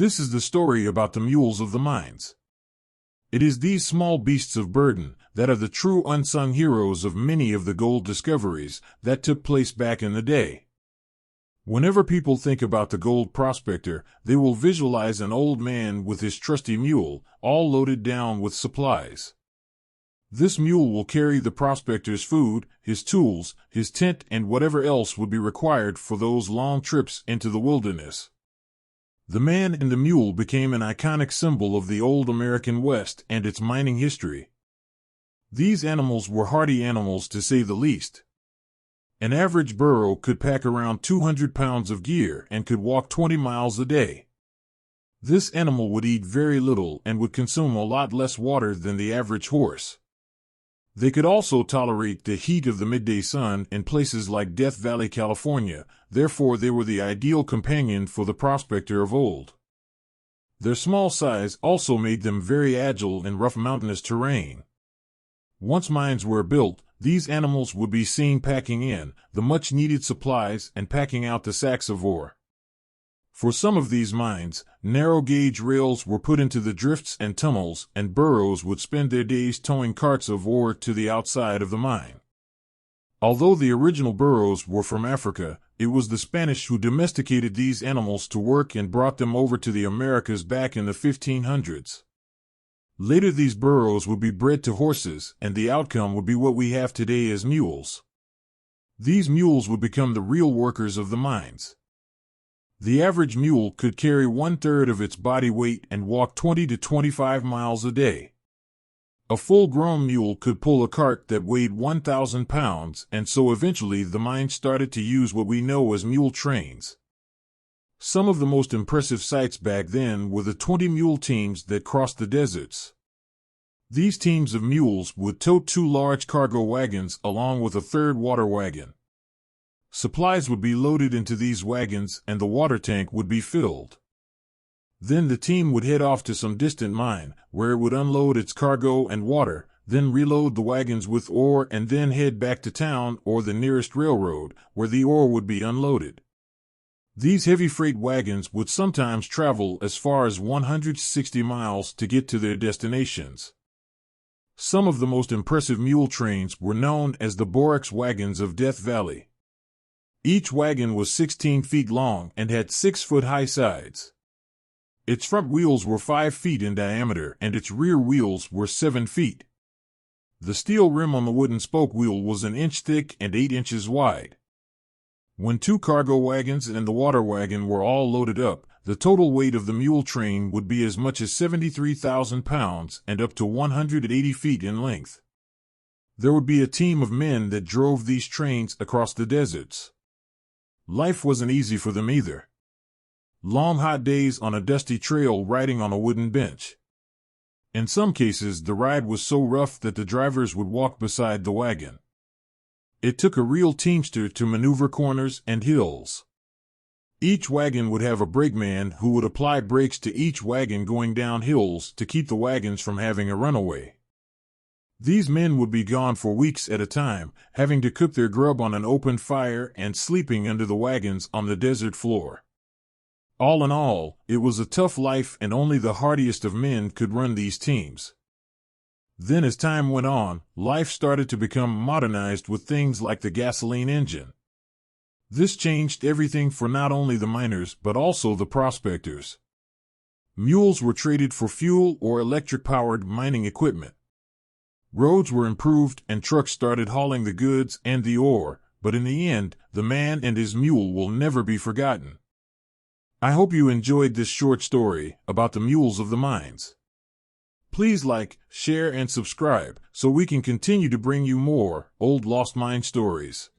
This is the story about the mules of the mines. It is these small beasts of burden that are the true unsung heroes of many of the gold discoveries that took place back in the day. Whenever people think about the gold prospector, they will visualize an old man with his trusty mule, all loaded down with supplies. This mule will carry the prospector's food, his tools, his tent, and whatever else would be required for those long trips into the wilderness. The man and the mule became an iconic symbol of the old American West and its mining history. These animals were hardy animals, to say the least. An average burro could pack around 200 pounds of gear and could walk 20 miles a day. This animal would eat very little and would consume a lot less water than the average horse. They could also tolerate the heat of the midday sun in places like Death Valley, California, therefore they were the ideal companion for the prospector of old. Their small size also made them very agile in rough mountainous terrain. Once mines were built, these animals would be seen packing in the much-needed supplies and packing out the sacks of ore. For some of these mines, narrow-gauge rails were put into the drifts and tunnels, and burros would spend their days towing carts of ore to the outside of the mine. Although the original burros were from Africa, it was the Spanish who domesticated these animals to work and brought them over to the Americas back in the 1500s. Later these burros would be bred to horses, and the outcome would be what we have today as mules. These mules would become the real workers of the mines. The average mule could carry 1/3 of its body weight and walk 20 to 25 miles a day. A full-grown mule could pull a cart that weighed 1,000 pounds, and so eventually the mine started to use what we know as mule trains. Some of the most impressive sights back then were the 20 mule teams that crossed the deserts. These teams of mules would tow 2 large cargo wagons along with a 3rd water wagon. Supplies would be loaded into these wagons and the water tank would be filled. Then the team would head off to some distant mine, where it would unload its cargo and water, then reload the wagons with ore and then head back to town or the nearest railroad, where the ore would be unloaded. These heavy freight wagons would sometimes travel as far as 160 miles to get to their destinations. Some of the most impressive mule trains were known as the borax wagons of Death Valley. Each wagon was 16 feet long and had 6-foot-high sides. Its front wheels were 5 feet in diameter and its rear wheels were 7 feet. The steel rim on the wooden spoke wheel was an inch thick and 8 inches wide. When 2 cargo wagons and the water wagon were all loaded up, the total weight of the mule train would be as much as 73,000 pounds and up to 180 feet in length. There would be a team of men that drove these trains across the deserts. Life wasn't easy for them either. Long hot days on a dusty trail riding on a wooden bench. In some cases, the ride was so rough that the drivers would walk beside the wagon. It took a real teamster to maneuver corners and hills. Each wagon would have a brakeman who would apply brakes to each wagon going down hills to keep the wagons from having a runaway. These men would be gone for weeks at a time, having to cook their grub on an open fire and sleeping under the wagons on the desert floor. All in all, it was a tough life and only the hardiest of men could run these teams. Then as time went on, life started to become modernized with things like the gasoline engine. This changed everything for not only the miners but also the prospectors. Mules were traded for fuel or electric-powered mining equipment. Roads were improved and trucks started hauling the goods and the ore, but in the end, the man and his mule will never be forgotten. I hope you enjoyed this short story about the mules of the mines. Please like, share, and subscribe so we can continue to bring you more old lost mine stories.